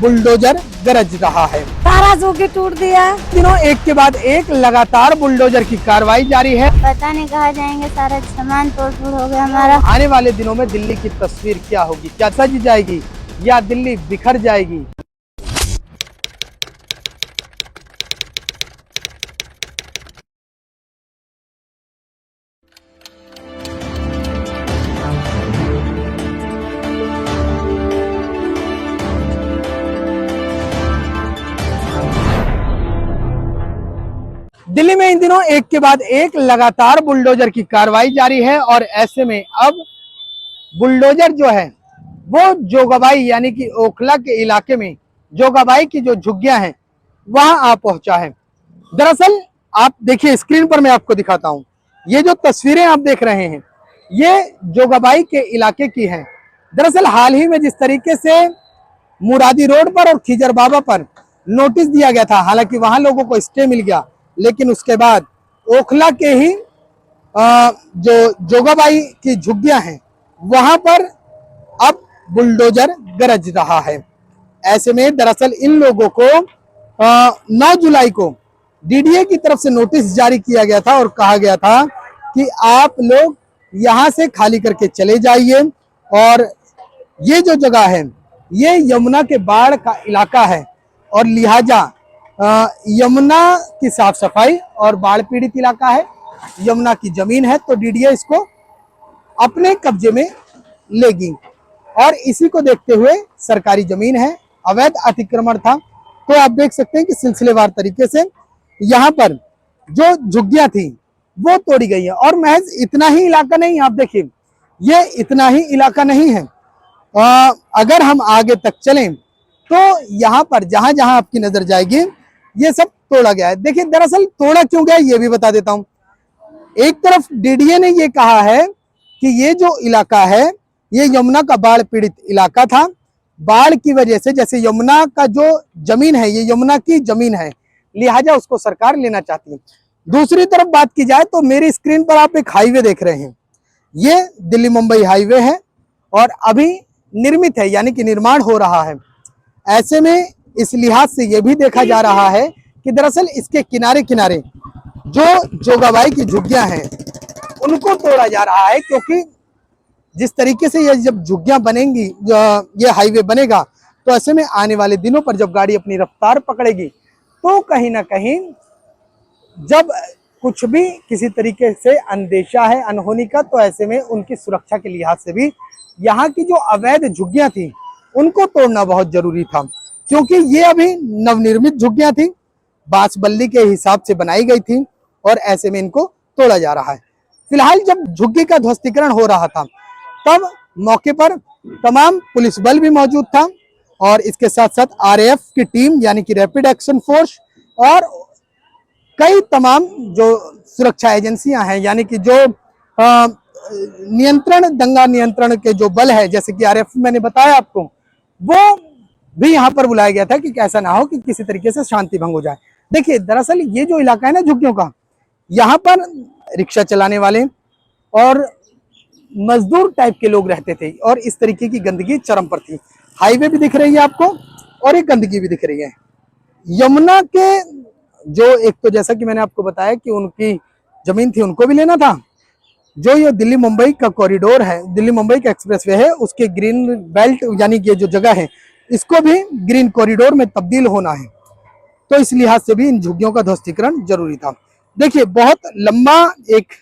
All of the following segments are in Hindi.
बुलडोजर गरज रहा है। सारा झुग्गी टूट दिया। दिनों एक के बाद एक लगातार बुलडोजर की कार्रवाई जारी है। पता नहीं कहाँ जाएंगे, सारा सामान तोड़ फोड़ हो गया हमारा। आने वाले दिनों में दिल्ली की तस्वीर क्या होगी? क्या सज जाएगी या दिल्ली बिखर जाएगी? दिल्ली में इन दिनों एक के बाद एक लगातार बुलडोजर की कार्रवाई जारी है और ऐसे में अब बुलडोजर जो है वो जोगाबाई यानी कि ओखला के इलाके में जोगाबाई की जो झुग्गियां हैं वहां आ पहुंचा है। दरअसल आप देखिए, स्क्रीन पर मैं आपको दिखाता हूं, ये जो तस्वीरें आप देख रहे हैं ये जोगाबाई के इलाके की हैं। दरअसल हाल ही में जिस तरीके से मुरादी रोड पर और खिजर बाबा पर नोटिस दिया गया था, हालांकि वहां लोगों को स्टे मिल गया, लेकिन उसके बाद ओखला के ही जो जोगाबाई की झुग्गियां हैं वहां पर अब बुलडोजर गरज रहा है। ऐसे में दरअसल इन लोगों को 9 जुलाई को डीडीए की तरफ से नोटिस जारी किया गया था और कहा गया था कि आप लोग यहां से खाली करके चले जाइए और ये जो जगह है ये यमुना के बाढ़ का इलाका है और लिहाजा यमुना की साफ सफाई और बाढ़ पीड़ित इलाका है, यमुना की जमीन है, तो डीडीए इसको अपने कब्जे में लेगी और इसी को देखते हुए सरकारी जमीन है, अवैध अतिक्रमण था। तो आप देख सकते हैं कि सिलसिलेवार तरीके से यहाँ पर जो झुग्गियां थी वो तोड़ी गई है और महज इतना ही इलाका नहीं, आप देखिए ये इतना ही इलाका नहीं है। अगर हम आगे तक चलें तो यहाँ पर जहां जहां आपकी नजर जाएगी ये सब तोड़ा गया है। देखिए दरअसल तोड़ा क्यों गया ये भी बता देता हूं। एक तरफ डीडीए ने ये कहा है कि ये जो इलाका है ये यमुना का बाढ़ पीड़ित इलाका था, बाढ़ की वजह से जैसे यमुना का जो जमीन है ये यमुना की जमीन है, लिहाजा उसको सरकार लेना चाहती है। दूसरी तरफ बात की जाए तो मेरी स्क्रीन पर आप एक हाईवे देख रहे हैं, ये दिल्ली मुंबई हाईवे है और अभी निर्मित है यानी कि निर्माण हो रहा है। ऐसे में इस लिहाज से यह भी देखा जा रहा है कि दरअसल इसके किनारे किनारे जो जोगाबाई की झुग्गियां हैं उनको तोड़ा जा रहा है, क्योंकि जिस तरीके से ये जब झुग्गियां बनेंगी, ये हाईवे बनेगा, तो ऐसे में आने वाले दिनों पर जब गाड़ी अपनी रफ्तार पकड़ेगी तो कहीं ना कहीं जब कुछ भी किसी तरीके से अंदेशा है अनहोनी का, तो ऐसे में उनकी सुरक्षा के लिहाज से भी यहाँ की जो अवैध झुग्गियां थी उनको तोड़ना बहुत जरूरी था, क्योंकि ये अभी नवनिर्मित झुग्गियां थी, बांस बल्ली के हिसाब से बनाई गई थी और ऐसे में इनको तोड़ा जा रहा है। फिलहाल जब झुग्गी का ध्वस्तीकरण हो रहा था तब मौके पर तमाम पुलिस बल भी मौजूद था और इसके साथ साथ आरएएफ की टीम यानी कि रैपिड एक्शन फोर्स और कई तमाम जो सुरक्षा एजेंसियां हैं यानी कि जो नियंत्रण, दंगा नियंत्रण के जो बल है, जैसे कि आरएएफ मैंने बताया आपको, वो भी यहाँ पर बुलाया गया था कि ऐसा ना हो कि किसी तरीके से शांति भंग हो जाए। देखिए दरअसल ये जो इलाका है ना झुग्गियों का, यहाँ पर रिक्शा चलाने वाले और मजदूर टाइप के लोग रहते थे और इस तरीके की गंदगी चरम पर थी। हाईवे भी दिख रही है आपको और एक गंदगी भी दिख रही है। यमुना के जो एक तो जैसा कि मैंने आपको बताया कि उनकी जमीन थी उनको भी लेना था, जो ये दिल्ली मुंबई का कॉरिडोर है, दिल्ली मुंबई का एक्सप्रेसवे है, उसके ग्रीन बेल्ट यानी कि जो जगह है इसको भी ग्रीन कॉरिडोर में तब्दील होना है, तो इस लिहाज से भी इन झुग्गियों का ध्वस्तीकरण जरूरी था। देखिए बहुत लंबा एक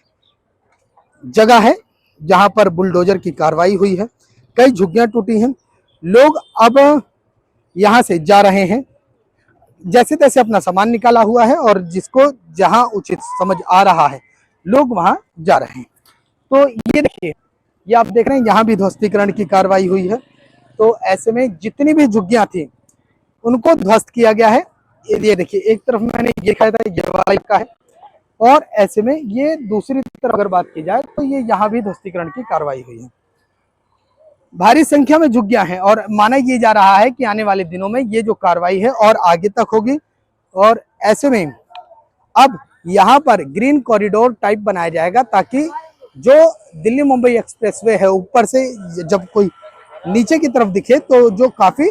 जगह है जहां पर बुलडोजर की कार्रवाई हुई है, कई झुग्गियां टूटी हैं, लोग अब यहां से जा रहे हैं, जैसे तैसे अपना सामान निकाला हुआ है और जिसको जहां उचित समझ आ रहा है लोग वहां जा रहे हैं। तो ये देखिए, ये आप देख रहे हैं यहाँ भी ध्वस्तीकरण की कार्रवाई हुई है, तो ऐसे में जितनी भी झुग्गियां थी उनको ध्वस्त किया गया है। ये देखिए एक तरफ मैंने ये दिखाया था ये वाला का है और ऐसे में ये दूसरी तरफ अगर बात की जाए तो ये यहाँ भी ध्वस्तीकरण की कार्रवाई हुई है। भारी संख्या में झुग्गियां हैं और माना ये जा रहा है कि आने वाले दिनों में ये जो कार्रवाई है और आगे तक होगी और ऐसे में अब यहाँ पर ग्रीन कॉरिडोर टाइप बनाया जाएगा ताकि जो दिल्ली मुंबई एक्सप्रेसवे है ऊपर से जब कोई नीचे की तरफ दिखे तो जो काफी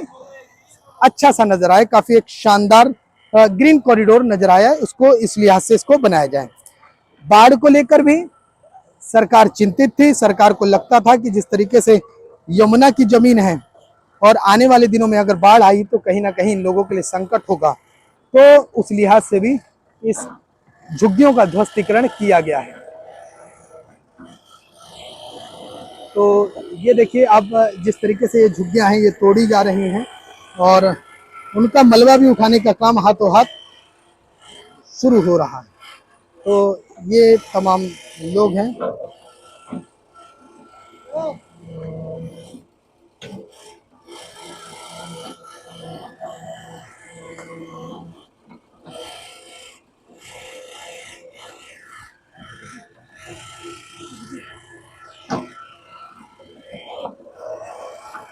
अच्छा सा नजर आए, काफी एक शानदार ग्रीन कॉरिडोर नजर आया, उसको इस लिहाज से इसको बनाया जाए। बाढ़ को लेकर भी सरकार चिंतित थी। सरकार को लगता था कि जिस तरीके से यमुना की जमीन है और आने वाले दिनों में अगर बाढ़ आई तो कहीं ना कहीं इन लोगों के लिए संकट होगा, तो उस लिहाज से भी इस झुग्गियों का ध्वस्तीकरण किया गया है। तो ये देखिए, अब जिस तरीके से ये झुग्गियां हैं ये तोड़ी जा रही हैं और उनका मलबा भी उठाने का काम हाथों हाथ शुरू हो रहा है। तो ये तमाम लोग हैं।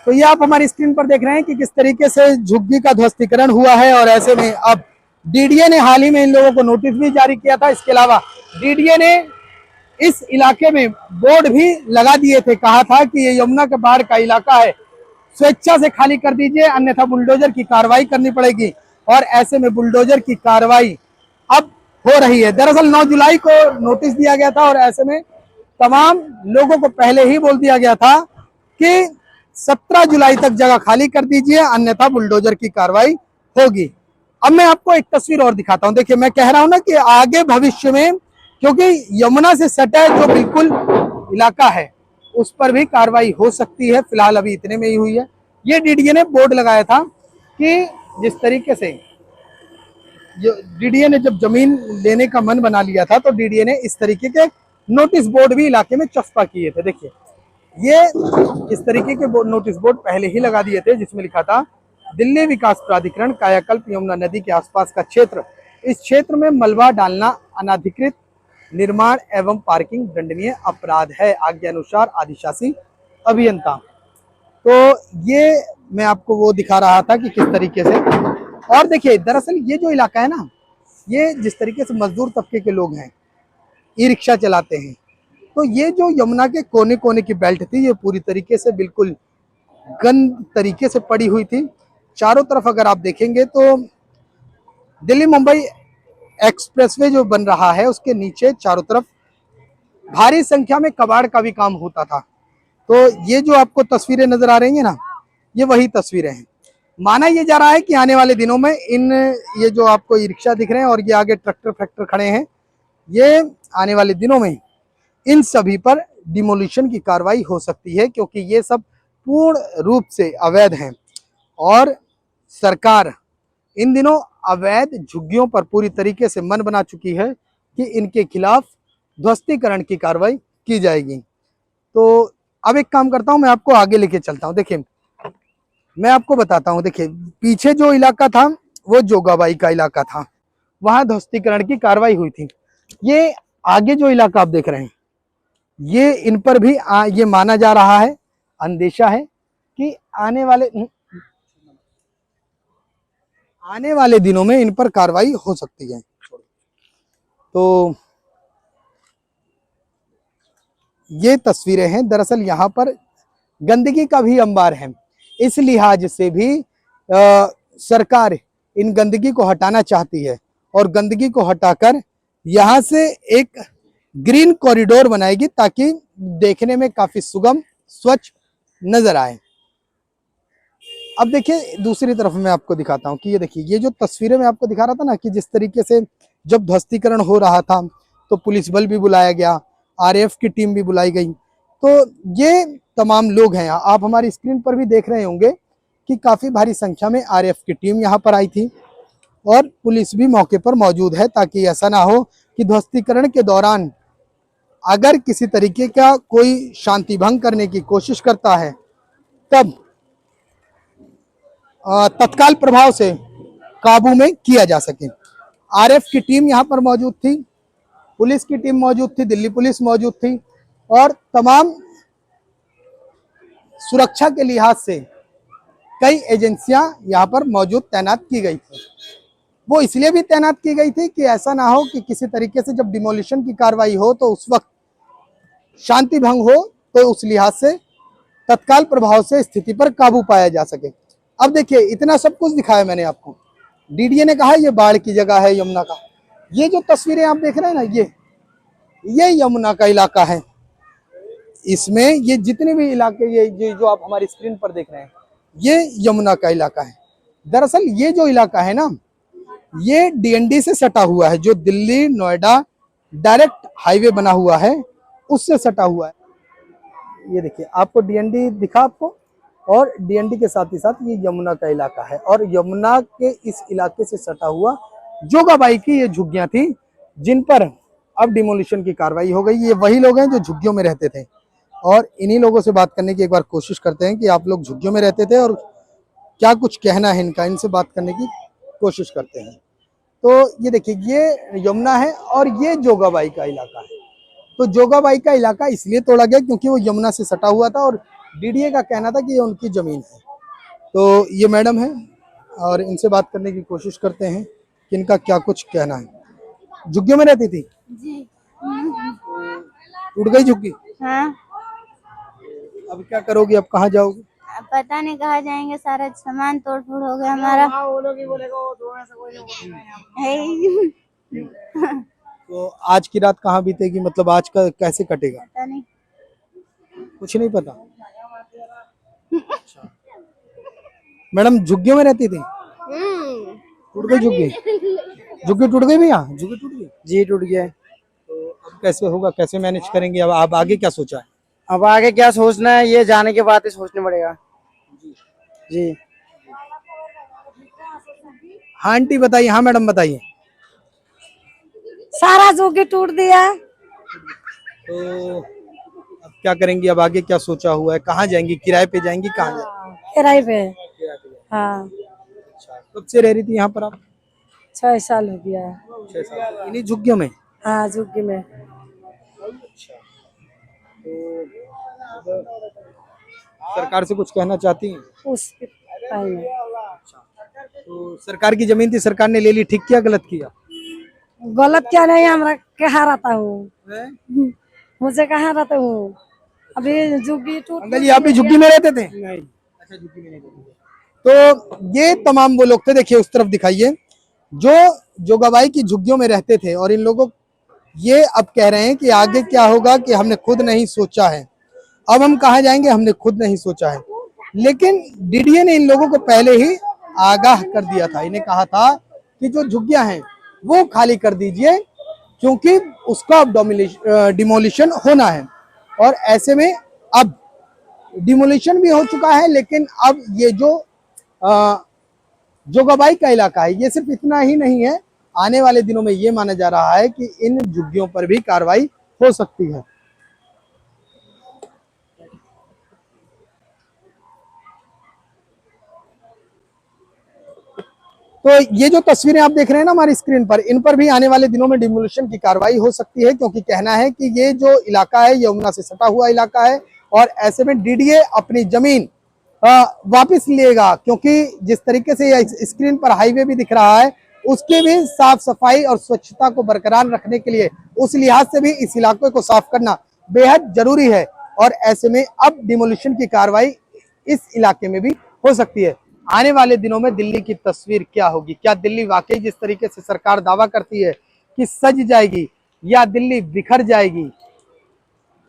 तो ये आप हमारी स्क्रीन पर देख रहे हैं कि किस तरीके से झुग्गी का ध्वस्तीकरण हुआ है और ऐसे में अब डीडीए ने हाल ही में इन लोगों को नोटिस भी जारी किया था। इसके अलावा डीडीए ने इस इलाके में बोर्ड भी लगा दिए थे, कहा था कि ये यमुना के बाढ़ का इलाका है, स्वेच्छा से खाली कर दीजिए अन्यथा बुलडोजर की कार्रवाई करनी पड़ेगी। और ऐसे में बुलडोजर की कार्रवाई अब हो रही है। दरअसल 9 जुलाई को नोटिस दिया गया था और ऐसे में तमाम लोगों को पहले ही बोल दिया गया था कि 17 जुलाई तक जगह खाली कर दीजिए अन्यथा बुलडोजर की कार्रवाई होगी। अब मैं आपको एक तस्वीर और दिखाता हूं। देखिए, मैं कह रहा हूं ना कि आगे भविष्य में, क्योंकि यमुना से सटा जो बिल्कुल इलाका है उस पर भी कार्रवाई हो सकती है। फिलहाल अभी इतने में ही हुई है। ये डीडीए ने बोर्ड लगाया था कि जिस तरीके से डीडीए ने जब जमीन लेने का मन बना लिया था तो डीडीए ने इस तरीके के नोटिस बोर्ड भी इलाके में चस्पा किए थे। देखिए, ये इस तरीके के नोटिस बोर्ड पहले ही लगा दिए थे जिसमें लिखा था दिल्ली विकास प्राधिकरण कायाकल्प यमुना नदी के आसपास का क्षेत्र, इस क्षेत्र में मलबा डालना अनाधिकृत निर्माण एवं पार्किंग दंडनीय अपराध है, आज्ञानुसार आदिशासी अभियंता। तो ये मैं आपको वो दिखा रहा था कि किस तरीके से। और देखिए, दरअसल ये जो इलाका है ना, ये जिस तरीके से मजदूर तबके के लोग हैं, ई रिक्शा चलाते हैं, तो ये जो यमुना के कोने कोने की बेल्ट थी ये पूरी तरीके से बिल्कुल गंद तरीके से पड़ी हुई थी। चारों तरफ अगर आप देखेंगे तो दिल्ली मुंबई एक्सप्रेसवे जो बन रहा है उसके नीचे चारों तरफ भारी संख्या में कबाड़ का भी काम होता था। तो ये जो आपको तस्वीरें नजर आ रही है ना, ये वही तस्वीरें हैं। माना ये जा रहा है कि आने वाले दिनों में ये जो आपको ई रिक्शा दिख रहे हैं और ये आगे ट्रैक्टर फैक्टर खड़े हैं, ये आने वाले दिनों में इन सभी पर डिमोलिशन की कार्रवाई हो सकती है, क्योंकि ये सब पूर्ण रूप से अवैध हैं और सरकार इन दिनों अवैध झुग्गियों पर पूरी तरीके से मन बना चुकी है कि इनके खिलाफ ध्वस्तीकरण की कार्रवाई की जाएगी। तो अब एक काम करता हूं, मैं आपको आगे लेके चलता हूं। देखिए, मैं आपको बताता हूं। देखिए, पीछे जो इलाका था वो जोगाबाई का इलाका था, वहां ध्वस्तीकरण की कार्रवाई हुई थी। ये आगे जो इलाका आप देख रहे हैं, ये इन पर भी ये माना जा रहा है, अंदेशा है कि आने वाले दिनों में इन पर कार्रवाई हो सकती है। तो ये तस्वीरें हैं। दरअसल यहाँ पर गंदगी का भी अंबार है, इस लिहाज से भी सरकार इन गंदगी को हटाना चाहती है और गंदगी को हटाकर यहाँ से एक ग्रीन कॉरिडोर बनाएगी ताकि देखने में काफी सुगम स्वच्छ नजर आए। अब देखिए, दूसरी तरफ मैं आपको दिखाता हूँ कि ये देखिए, ये जो तस्वीरें मैं आपको दिखा रहा था ना कि जिस तरीके से जब ध्वस्तीकरण हो रहा था तो पुलिस बल भी बुलाया गया, आरएएफ की टीम भी बुलाई गई। तो ये तमाम लोग हैं, आप हमारी स्क्रीन पर भी देख रहे होंगे कि काफी भारी संख्या में आरएएफ की टीम यहाँ पर आई थी और पुलिस भी मौके पर मौजूद है, ताकि ऐसा ना हो कि ध्वस्तीकरण के दौरान अगर किसी तरीके का कोई शांति भंग करने की कोशिश करता है तब तत्काल प्रभाव से काबू में किया जा सके। आरएएफ की टीम यहाँ पर मौजूद थी, पुलिस की टीम मौजूद थी, दिल्ली पुलिस मौजूद थी और तमाम सुरक्षा के लिहाज से कई एजेंसियां यहाँ पर मौजूद तैनात की गई थी। वो इसलिए भी तैनात की गई थी कि ऐसा ना हो कि किसी तरीके से जब डिमोलिशन की कार्रवाई हो तो उस वक्त शांति भंग हो, तो उस लिहाज से तत्काल प्रभाव से स्थिति पर काबू पाया जा सके। अब देखिए इतना सब कुछ दिखाया मैंने आपको। डीडीए ने कहा ये बाढ़ की जगह है यमुना का। ये जो तस्वीरें आप देख रहे हैं ना, ये यमुना का इलाका है। इसमें ये जितने भी इलाके, ये जो आप हमारी स्क्रीन पर देख रहे हैं, ये यमुना का इलाका है। दरअसल ये जो इलाका है ना, ये डीएनडी से सटा हुआ है। जो दिल्ली नोएडा डायरेक्ट हाईवे बना हुआ है उससे सटा हुआ है। ये देखिए आपको डीएनडी दिखा आपको, और डीएनडी के साथ ही साथ ये यमुना का इलाका है। और यमुना के इस इलाके से सटा हुआ जोगाबाई की ये झुग्गियां थी, जिन पर अब डिमोलिशन की कार्रवाई हो गई। ये वही लोग हैं जो झुग्गियों में रहते थे, और इन्हीं लोगों से बात करने की एक बार कोशिश करते हैं कि आप लोग झुग्गियों में रहते थे और क्या कुछ कहना है इनका। इनसे बात करने की कोशिश करते हैं। तो ये देखिए ये यमुना है और ये जोगाबाई का इलाका है। तो जोगाबाई का इलाका इसलिए तोड़ा गया क्योंकि वो यमुना से सटा हुआ था, और डीडीए का कहना था कि ये उनकी जमीन है। तो ये मैडम है और इनसे बात करने की कोशिश करते हैं कि इनका क्या कुछ कहना है। झुग्गियों में रहती थी, जी। टूट गई झुग्गी, हाँ, अब क्या करोगी, अब कहाँ जाओगी? अब पता नहीं कहाँ जाएंगे, सारा सामान तोड़ फोड़ हो गया हमारा। है। तो आज की रात कहाँ बीतेगी, मतलब आज का कैसे कटेगा? पता नहीं। कुछ नहीं पता। अच्छा। मैडम झुग्गियों में रहती थी, टूट गई झुग्गी? झुग्गी टूट गई भैया, झुग्गी टूट गई? जी टूट गया है। तो अब कैसे होगा, कैसे मैनेज करेंगे? अब आप आगे क्या सोचा है? अब आगे क्या सोचना है, ये जाने के बाद ही सोचना पड़ेगा। जी हाँ आंटी बताइए। हाँ मैडम बताइए। सारा झुग्गी टूट दिया। तो अब क्या करेंगी, अब आगे क्या सोचा हुआ है? कहाँ जाएंगी, किराए पे जाएंगी, कहाँ जाएंगी? किराए पे। किराए पे जाएंगी। हाँ, अच्छा, कब से रह रही थी यहाँ पर आप? 6 साल हो गया। 6 साल इन्हीं झुग्गियों में? हाँ, झुग्गी में। अच्छा, तो अब सरकार से कुछ कहना चाहती हैं? उस टाइम में तो सरकार की जमीन थी, सरकार ने ले ली, ठीक किया गलत किया? गलत क्या नहीं, हमरा कहाँ रहता हूँ, मुझे कहाँ रहता हूँ। अभी झुग्गी टूट। अंकल जी आप भी झुग्गी में रहते थे? नहीं। अच्छा, झुग्गी में नहीं रहते थे। तो ये तमाम वो लोग थे, देखिए उस तरफ दिखाइए, जो जोगाबाई की झुग्गियों में रहते थे। और इन लोगों ये अब कह रहे हैं कि आगे क्या होगा कि हमने खुद नहीं सोचा है, अब हम कहाँ जाएंगे हमने खुद नहीं सोचा है। लेकिन डीडीए ने इन लोगों को पहले ही आगाह कर दिया था। इन्हें कहा था कि जो झुग्गियां हैं वो खाली कर दीजिए, क्योंकि उसका डिमोलिशन होना है। और ऐसे में अब डिमोलिशन भी हो चुका है, लेकिन अब ये जो जोगाबाई का इलाका है, ये सिर्फ इतना ही नहीं है, आने वाले दिनों में ये माना जा रहा है कि इन झुग्गियों पर भी कार्रवाई हो सकती है। तो ये जो तस्वीरें आप देख रहे हैं ना हमारी स्क्रीन पर, इन पर भी आने वाले दिनों में डिमोलिशन की कार्रवाई हो सकती है, क्योंकि कहना है कि ये जो इलाका है यमुना से सटा हुआ इलाका है, और ऐसे में डीडीए अपनी जमीन वापस लेगा। क्योंकि जिस तरीके से स्क्रीन पर हाईवे भी दिख रहा है, उसकी भी साफ सफाई और स्वच्छता को बरकरार रखने के लिए, उस लिहाज से भी इस इलाके को साफ करना बेहद जरूरी है। और ऐसे में अब डिमोलिशन की कार्रवाई इस इलाके में भी हो सकती है। आने वाले दिनों में दिल्ली की तस्वीर क्या होगी? क्या दिल्ली वाकई जिस तरीके से सरकार दावा करती है कि सज जाएगी, या दिल्ली बिखर जाएगी?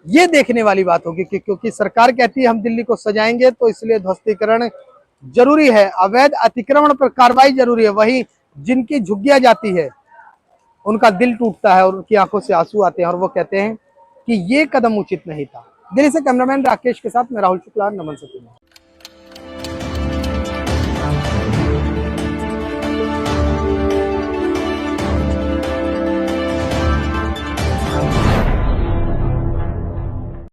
ये देखने वाली बात होगी कि क्योंकि सरकार कहती है हम दिल्ली को सजाएंगे, तो इसलिए ध्वस्तीकरण जरूरी है, अवैध अतिक्रमण पर कार्रवाई जरूरी है। वही जिनकी झुग्गियां जाती है उनका दिल टूटता है और उनकी आंखों से आंसू आते हैं, और वो कहते हैं कि ये कदम उचित नहीं था। दिल्ली से कैमरामैन राकेश के साथ मैं राहुल शुक्ला, नमन सतीश।